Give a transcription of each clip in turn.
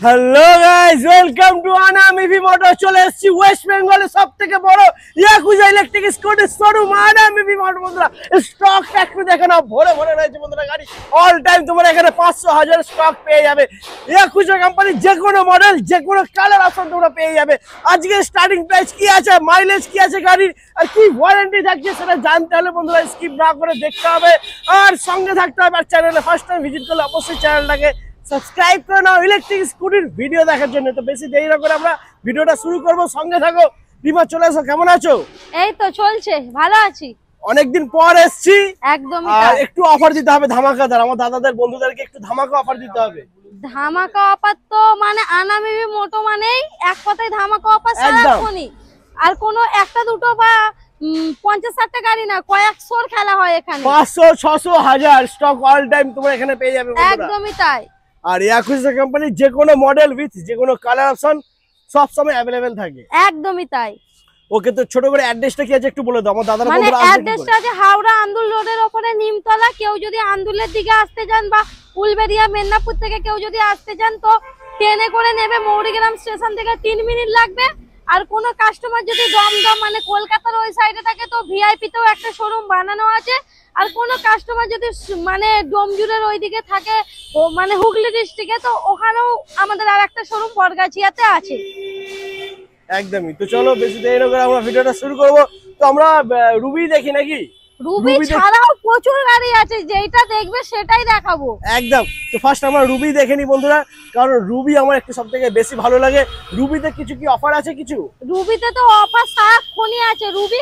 Hello guys, welcome to আনামিভি motor. চলে এসেছি ওয়েস্ট বেঙ্গলের সবথেকে বড় ইয়াকুজা ইলেকট্রিক স্কুটার শোরুম আনামিভি মোটর। বন্ধুরা, স্টকটা একটু দেখে নাও, ভরে ভরে রয়েছে বন্ধুরা গাড়ি। অল টাইম তোমরা এখানে 500,000 স্টক পেয়ে যাবে। ইয়াকুজা কোম্পানির যে কোনো মডেল, যে কোনো কালার অপশন তোমরা পেয়ে যাবে। আজকে স্টার্টিং প্রাইস কি আছে, মাইলেজ কি আছে গাড়ির, আর কি ওয়ারেন্টি থাকছে সেটা জানতে হলে বন্ধুরা স্কিপ না করে দেখতে হবে, আর সঙ্গে থাকতে হবে। আর চ্যানেলে ফার্স্ট টাইম ভিজিট করলে অবশ্যই চ্যানেলটাকে সাবস্ক্রাইব করে নাও ইলেকট্রিক স্কুটির ভিডিও দেখার জন্য। তো বেশি দেরি না করে আমরা ভিডিওটা শুরু করব, সঙ্গে থাকো। রিমা, চলে এসো, কেমন আছো? এই তো চলছে, ভালো আছি। অনেকদিন পর এসেছি, একদমই আর একটু অফার দিতে হবে ধামাকাদার। আমার দাদাদের বন্ধুদেরকে একটু ধামাকা অফার দিতে হবে। ধামাকা অফার তো মানে আনামিভি মোটো মানেই এক কথায় ধামাকা অফার সারাক্ষণই। আর কোনো একটা দুটো বা 50-60টা গাড়ি না, কয়েকশোর খেলা হয় এখানে। 500, 600, 1000 স্টক অল টাইম তোমরা এখানে পেয়ে যাবে বন্ধুরা। একদমই তাই। আর ইয়াকুজা কোম্পানির যে কোনো মডেল উইথ যে কোনো কালার অপশন সব সময় अवेलेबल থাকে। একদমই তাই। ওকে, তো ছোট করে অ্যাড্রেসটা কি আছে একটু বলে দাও। আমার দাদারা মানে বন্ধুরা অ্যাড্রেসটা আছে হাওড়া আন্দুল রোডের ওপরে নিমতলা। কেউ যদি আন্দুলের দিকে আসতে চান বা উলবেড়িয়া মেদিনীপুর থেকে কেউ যদি আসতে চান তো ট্রেনে করে নেবে। মৌরিগ্রাম স্টেশন থেকে 3 মিনিট লাগবে। আর কোনো কাস্টমার যদি দমদম মানে কলকাতার ওই সাইডে থাকে তো ভিআইপি তেও একটা শোরুম বানানো আছে। আর কোনো কাস্টমার যদি মানে ডোমজুরের ওইদিকে থাকে মানে হুগলি ডিস্ট্রিক্টে তো ওখানেও আমাদের আর একটা শোরুম বরগাছিয়াতে আছে। একদমই। তো চলো বেশি দেরি না করে আমরা ভিডিওটা শুরু করব। তো আমরা রুবি দেখি নাকি? রুবি ছাড়াও প্রচুর গাড়ি আছে, যেটা দেখবে সেটাই দেখাবো। একদম। তো ফার্স্ট আমরা রুবি দেখে নি বন্ধুরা, কারণ রুবি আমার একটু সবথেকে বেশি ভালো লাগে। রুবিতে কিছু কি অফার আছে? কিছু রুবিতে তো অফার সারাক্ষণই আছে। রুবি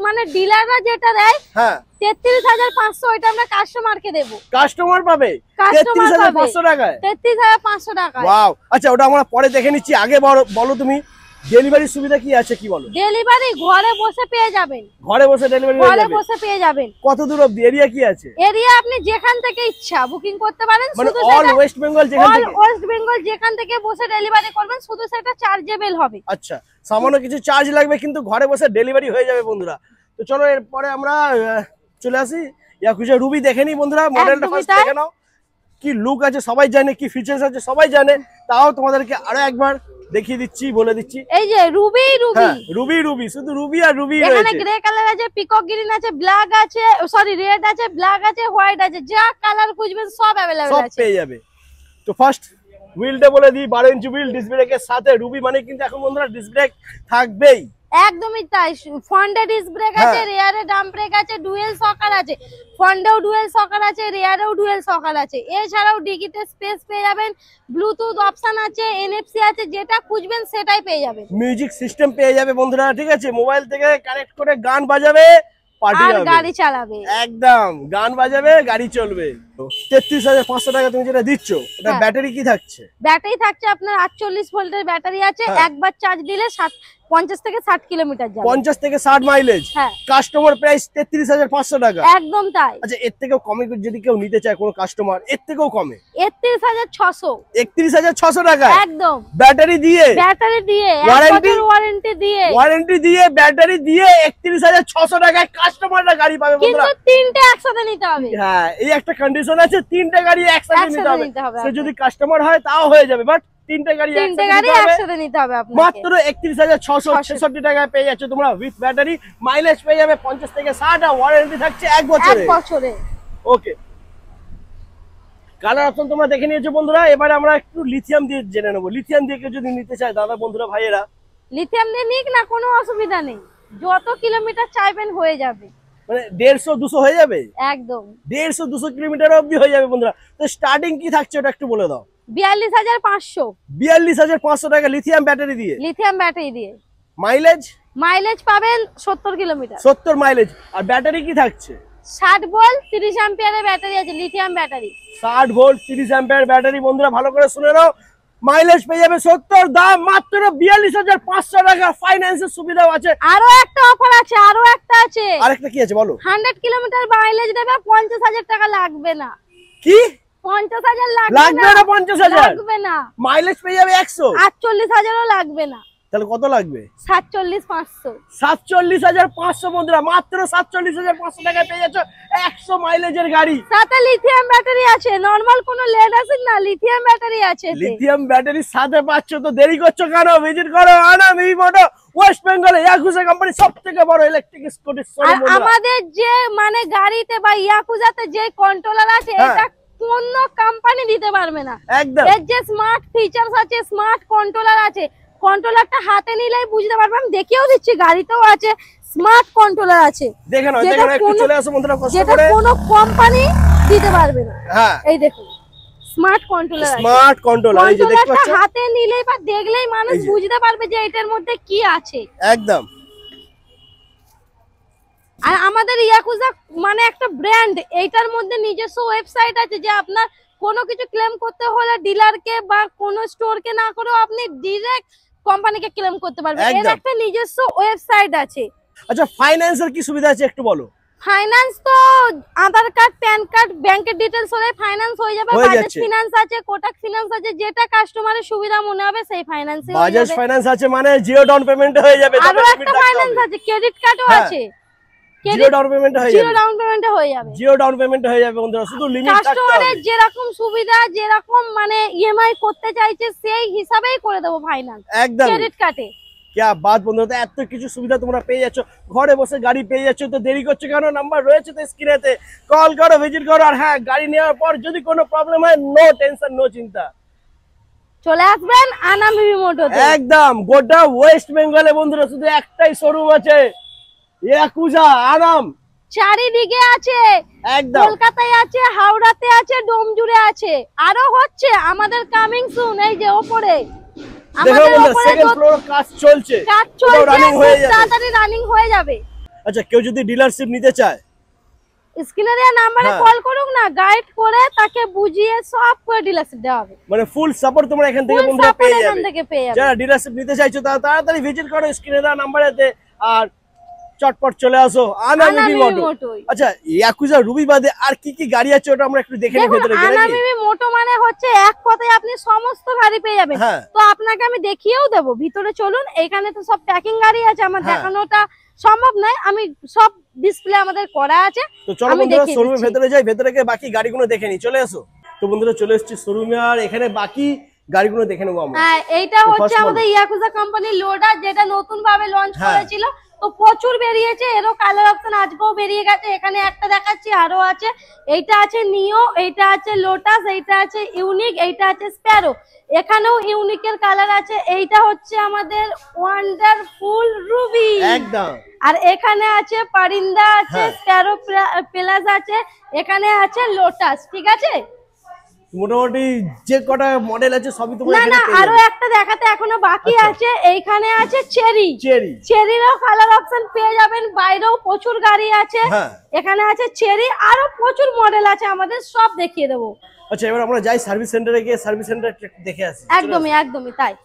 মানে ডিলাররা যেটা দেয়, হ্যাঁ 33,500, ওইটা আমরা কাস্টমারকে দেব। কাস্টমার পাবে 33,500 টাকায়। 33,500 টাকা। ওয়াও। আচ্ছা, ওটা আমরা পরে দেখে নিচ্ছি। আগে বলো তুমি ডেলিভারি সুবিধা কি আছে, কি বলো? ডেলিভারি ঘরে বসে পেয়ে যাবেন। ঘরে বসে ডেলিভারি হয়ে যাবে? ঘরে বসে পেয়ে যাবেন। কত দূর অবধি? এরিয়া কি আছে? এরিয়া আপনি যেখান থেকে ইচ্ছা বুকিং করতে পারেন। মানে শুধু অল ওয়েস্ট বেঙ্গল যেখান থেকে? অল ওয়েস্ট বেঙ্গল যেখান থেকে বসে ডেলিভারি করবেন, শুধু সেটা চার্জেবল হবে। আচ্ছা, সামান্য কিছু চার্জ লাগবে, কিন্তু ঘরে বসে ডেলিভারি হয়ে যাবে বন্ধুরা। তো চলো এরপরে আমরা চলে আসি ইয়াকুজা রুবি দেখে নি বন্ধুরা। মডেলটা ফার্স্ট দেখে নাও। কি লুক আছে সবাই জানে, কি ফিচার্স আছে সবাই জানে, তাও তোমাদেরকে আরো একবার দেখিয়ে দিচ্ছি, বলে দিচ্ছি। এই যে রুবি রুবি শুধু রুবি আর রুবি রয়েছে। এখানে গ্রে কালার আছে, পিকক গ্রিন আছে, ব্ল্যাক আছে, সরি রেড আছে, ব্ল্যাক আছে, হোয়াইট আছে, যা কালার খুঁজবেন সব अवेलेबल আছে, সব পেয়ে যাবে। তো ফার্স্ট হুইলটা বলে দিই, 12 ইঞ্চি হুইল ডিস্ক ব্রেকের সাথে। রুবি মানে কিন্তু এখন বন্ধুরা ডিস্ক ব্রেক থাকবেই। একদমই তাই। ফ্রন্টে ডিস্ক ব্রেক আছে, রিয়ারে ডাম্প ব্রেক আছে, ডুয়েল শকার আছে। ফ্রন্টেও ডুয়েল শকার আছে, রিয়ারেও ডুয়েল শকার আছে। এছাড়াও ডিকিতে স্পেস পেয়ে যাবেন, ব্লুটুথ অপশন আছে, এনএফসি আছে, যেটা খুঁজবেন সেটাই পেয়ে যাবেন। মিউজিক সিস্টেম পেয়ে যাবে বন্ধুরা, ঠিক আছে? মোবাইল থেকে কানেক্ট করে গান বাজাবে, পার্টি আর যাবে, গাড়ি চালাবে। একদম গান বাজাবে, গাড়ি চলবে। 33,500 টাকা তুমি যেটা দিচ্ছ, ওটা ব্যাটারি কি থাকছে? ব্যাটারি থাকছে আপনার 48 ভোল্টের ব্যাটারি আছে। একবার চার্জ দিলে 50 থেকে 60 কিলোমিটার যাবে। 50 থেকে 60 মাইলেজ। কাস্টমার প্রাইস 33,500 টাকা। একদম তাই। আচ্ছা, এর থেকেও কমে যদি কেউ নিতে চায় কোনো কাস্টমার, এর থেকেও কমে? 31,600। 31,600 টাকা একদম। ব্যাটারি দিয়ে ওয়ারেন্টি দিয়ে ব্যাটারি দিয়ে 31,600 টাকায় কাস্টমাররা গাড়ি পাবে বন্ধুরা। কিন্তু তিনটে একসাথে নিতে হবে। হ্যাঁ, এই একটা কন্ডিশন আছে, তিনটে গাড়ি একসাথে নিতে হবে। সে যদি কাস্টমার হয় তাও হয়ে যাবে, বাট তিনটে গাড়ি একসাথে নিতে হবে আপনাকে। মাত্র 31,666 টাকায় পেয়ে যাচ্ছে তোমরা উইথ ব্যাটারি। মাইলেজ পেয়ে যাবে 50 থেকে 60, আর ওয়ারেন্টি থাকছে 1 বছরে। ওকে, কালার অপশন তোমরা দেখে নিয়েছো বন্ধুরা। এবারে আমরা একটু লিথিয়াম দিয়ে জেনে নেবো। লিথিয়াম দিয়ে কেউ যদি নিতে চায় দাদা বন্ধুরা ভাইয়েরা, লিথিয়াম দিয়ে নিক না, কোনো অসুবিধা নেই। যত কিলোমিটার চাইবেন হয়ে যাবে। মানে 150-200 হয়ে যাবে? একদম 150-200 কিলোমিটার অবধি হয়ে যাবে বন্ধুরা। তো স্টার্টিং কি থাকছে ওটা একটু বলে দাও। 42,500। 42,500 টাকা লিথিয়াম ব্যাটারি দিয়ে। মাইলেজ পাবেন 70 কিলোমিটার। 70 মাইলেজ। আর ব্যাটারি কি থাকছে? 60 ভোল্ট 30 অ্যাম্পিয়ারের ব্যাটারি আছে, lithium battery. 60 volt 30 ampere battery বন্ধুরা, ভালো করে শুনে নাও। মাইলেজ পেয়ে যাবে 70, দাম মাত্র 42,500 টাকা। ফাইন্যান্সের সুবিধাও আছে। আরো একটা অফার আছে, আরেকটা কি আছে বলো? 100 কিলোমিটার মাইলেজ দেবে, 50,000 টাকা লাগবে না। কি? 50,000 লাগবে না? 50,000 লাগবে না। মাইলেজ পেয়ে যাবে 100। 48,000ও লাগবে না। তাহলে কত লাগবে? 47,500। 47,500 বন্ধুরা, মাত্র 47,500 টাকায় পেয়ে যাচ্ছ 100 মাইলেজের গাড়ি। সাথে লিথিয়াম ব্যাটারি আছে, নরমাল কোনো লেড অ্যাসিড না, লিথিয়াম ব্যাটারি আছে। লিথিয়াম ব্যাটারির সাথে পাচ্ছ, তো দেরি করছো কেন? ভিজিট করো আনাম ইভি মোটো, ওয়েস্ট বেঙ্গলে ইয়াকুজা কোম্পানি সবথেকে বড় ইলেকট্রিক স্কুটি শোরুম। আমাদের যে মানে গাড়িতে বা ইয়াকুজাতে যে কন্ট্রোলার আছে, এটা কোন কোম্পানি দিতে পারবে না। একদম এর যে স্মার্ট ফিচারস আছে, স্মার্ট কন্ট্রোলার আছে, কন্ট্রোলারটা হাতে নিলেই বুঝতে পারবেন। দেখিয়েও দিচ্ছি, গাড়িতেও আছে স্মার্ট কন্ট্রোলার আছে। দেখেন একটু চলে আসো বন্ধুরা কষ্ট যেটা করে, কোনো কোম্পানি দিতে পারবে না। হ্যাঁ এই দেখুন স্মার্ট কন্ট্রোলার, স্মার্ট কন্ট্রোলার, এই যে দেখতে পাচ্ছ, হাতে নিলেই বা দেখলেই মানুষ বুঝতে পারবে যে এটার মধ্যে কি আছে। একদম। আর আমাদের ইয়াকুজা মানে একটা ব্র্যান্ড, এইটার মধ্যে নিজস্ব ওয়েবসাইট আছে, যে আপনার কোনো কিছু ক্লেম করতে হলে ডিলারকে বা কোনো স্টোরকে না করেও আপনি ডাইরেক্ট কোম্পানিকে ক্লেম করতে পারবেন। এর একটা নিজস্ব ওয়েবসাইট আছে। আচ্ছা ফাইন্যান্সের কি সুবিধা আছে একটু বলো? ফাইন্যান্স তো আধার কার্ড, প্যান কার্ড, ব্যাংকের ডিটেইলস হলে ফাইন্যান্স হয়ে যাবে। বাজাজ ফিনান্স আছে, কোটাক ফিনান্স আছে, যেটা কাস্টমারের সুবিধা মনে হবে সেই ফাইন্যান্সে হয়ে যাবে। বাজাজ ফাইন্যান্স আছে মানে জিরো ডাউন পেমেন্ট হয়ে যাবে। আরো একটা ফাইন্যান্স আছে, ক্রেডিট কার্ডও আছে, জিরো ডাউন পেমেন্ট হয়ে যাবে। জিরো ডাউন পেমেন্টে হয়ে যাবে। জিরো ডাউন পেমেন্ট হয়ে যাবে বন্ধুরা, শুধু লিমিট থাকতে হবে। কাস্টমারের যেরকম সুবিধা, যেরকম মানে ইএমআই করতে চাইছে সেই হিসাবেই করে দেব ফাইন্যান্স, একদম ক্রেডিট কার্ডে। কি বাত বন্ধুরা, এত কিছু সুবিধা তোমরা পেয়ে যাচ্ছ, ঘরে বসে গাড়ি পেয়ে যাচ্ছ। তো দেরি করছো কেন? নাম্বার রয়েছে তো স্ক্রিনেতে, কল করো, ভিজিট করো। আর হ্যাঁ, গাড়ি নেওয়ার পর যদি কোনো প্রবলেম হয়, নো টেনশন, নো চিন্তা, চলে আসবেন আনাম ইভি মোটোতে। একদম গোটা ওয়েস্ট বেঙ্গলে বন্ধুরা শুধু একটাই শোরুম আছে, ইয়াকুজা আনাম। চারিদিকে আছে, একদম কলকাতায় আছে, হাওড়াতে আছে, ডোমজুড়ে আছে, আরো হচ্ছে আমাদের কামিং সুন। এই যে ওপরে আমাদের ওপরে সেকেন্ড ফ্লোর কাজ চলছে, কাজ চলছে, রানিং হয়ে যাবে, তাড়াতাড়ি রানিং হয়ে যাবে। আচ্ছা কেউ যদি ডিলারশিপ নিতে চায়, স্ক্রিনে দেওয়া নাম্বারে কল করুক না, গাইড করে তাকে বুঝিয়ে সব করে ডিলারশিপ দেওয়া হবে। মানে ফুল সাপোর্ট তোমরা এখান থেকে বন্ধুরা পেয়ে যাবে। যারা ডিলারশিপ নিতে চাইছো তারা তাড়াতাড়ি ভিজিট করো স্ক্রিনে দেওয়া নাম্বারেতে, আর চটপট চলে আসো আনাম ইভি মোটো। আচ্ছা ইয়াকুজা রুবি বাদে আর কি কি গাড়ি আছে ওটা আমরা একটু দেখে নিই ভেতরে গিয়ে। আনাম ইভি মোটো মানে হচ্ছে এক কথায় আপনি সমস্ত গাড়ি পেয়ে যাবেন। তো আপনাকে আমি দেখিয়েও দেবো, ভিতরে চলুন। এখানে তো সব প্যাকিং গাড়ি আছে, আমার দেখানোটা সম্ভব নয়, আমি সব ডিসপ্লে আমাদের করা আছে। তো চলো বন্ধুরা শোরুমের ভেতরে যাই, ভেতরে গিয়ে বাকি গাড়িগুলো দেখে নিই, চলে এসো। তো বন্ধুরা চলে এসেছি শোরুমে, আর এখানে বাকি গাড়িগুলো দেখে নেবো আমরা। হ্যাঁ, এইটা হচ্ছে আমাদের ইয়াকুজা কোম্পানির লোডার, যেটা নতুন ভাবে লঞ্চ করেছিল। তো প্রচুর বেরিয়েছে, এরও কালার অপশন আজকেও বেরিয়ে গেছে। এখানে একটা দেখাচ্ছি, আরো আছে। এইটা আছে নিও, এইটা আছে লোটাস, এইটা আছে ইউনিক, এইটা আছে স্প্যারো। এখানেও ইউনিকের কালার আছে। এইটা হচ্ছে আমাদের ওয়ান্ডারফুল রুবি একদম। আর এখানে আছে পারিন্দা আছে, স্প্যারো প্লাস আছে, এখানে আছে লোটাস। ঠিক আছে, মোটামুটি যে কটা মডেল আছে সবই তোমরা এখানে পেয়ে যাবে। আরো একটা দেখাতে এখনো বাকি আছে। এইখানে আছে চেরি, চেরিরও কালার অপশন পেয়ে যাবেন। বাইরেও প্রচুর গাড়ি আছে, এখানে আছে চেরি, আরো প্রচুর মডেল আছে, আমাদের সব দেখিয়ে দেবো। আচ্ছা এবার আমরা যাই সার্ভিস সেন্টারে গিয়ে সার্ভিস সেন্টার দেখে আসি। একদমই তাই।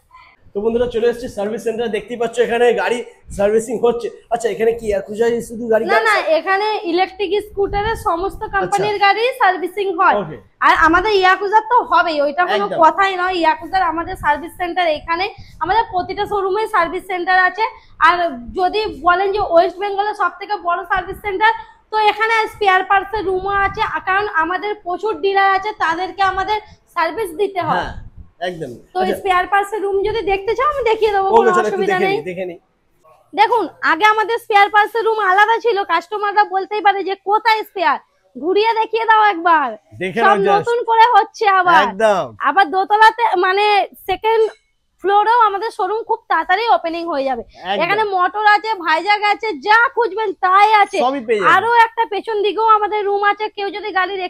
তো বন্ধুরা চলে এসেছি সার্ভিস সেন্টারে, দেখতেই পাচ্ছ এখানে গাড়ি সার্ভিসিং হচ্ছে। আচ্ছা এখানে কি ইয়াকুজাই শুধু গাড়ি? না, এখানে ইলেকট্রিক স্কুটারের সমস্ত কোম্পানির গাড়ি সার্ভিসিং হয়। আর আমাদের ইয়াকুজার তো হবেই, ওইটা কোনো কথাই নয়। ইয়াকুজার আমাদের সার্ভিস সেন্টার এখানে, আমাদের প্রতিটা শোরুমে সার্ভিস সেন্টার আছে। আর যদি বলেন যে ওয়েস্ট বেঙ্গলের সবথেকে বড় সার্ভিস সেন্টার, তো এখানে স্পেয়ার পার্টসের রুমও আছে, কারণ আমাদের প্রচুর ডিলার আছে, তাদেরকে আমাদের সার্ভিস দিতে হয়। একদম। তো স্পেয়ার পার্টসের রুম যদি দেখতে চাও আমি দেখিয়ে দেবো, কোনো অসুবিধা নেই। দেখুন, আগে আমাদের স্পেয়ার পার্টসের রুম আলাদা ছিল, কাস্টমাররা বলতেই পারে যে কোথায় স্পেয়ার, ঘুরিয়ে দেখিয়ে দাও একবার। সব নতুন করে হচ্ছে আবার দোতলাতে, মানে সেকেন্ড ফ্লোরেও আমাদের শোরুম খুব তাড়াতাড়ি ওপেনিং হয়ে যাবে। এখানে মোটর আছে, ভাইজাগ আছে, যা খুঁজবেন তাই আছে। আরো একটা পেছন দিকেও আমাদের রুম আছে, কেউ যদি গাড়ির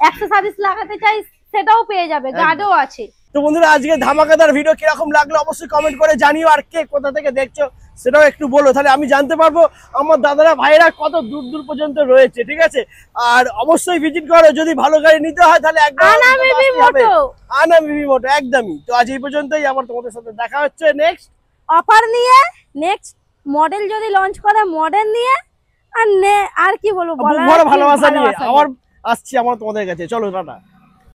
অ্যাক্সেসরিজ লাগাতে চাই সেটাও পেয়ে যাবে, গার্ডও আছে। তো বন্ধুরা আজকে ধামাকাদার ভিডিও কিরকম লাগলো অবশ্যই কমেন্ট করে জানিও, আর কে কোথা থেকে দেখছো সেটাও একটু বলো, তাহলে আমি জানতে পারবো আমার দাদারা ভাইরা কত দূর দূর পর্যন্ত রয়েছে। ঠিক আছে, আর অবশ্যই ভিজিট করো, যদি ভালো গাড়ি নিতে হয় তাহলে একদম আনাম ইভি মোটো একদমই। তো আজ এই পর্যন্তই, আবার তোমাদের সাথে দেখা হচ্ছে নেক্সট অফার নিয়ে, নেক্সট মডেল যদি লঞ্চ করে মডেল নিয়ে, আর কি বলবো, ভালোবাসা নিয়ে আবার আসছি আমার তোমাদের কাছে। চলো টাটা।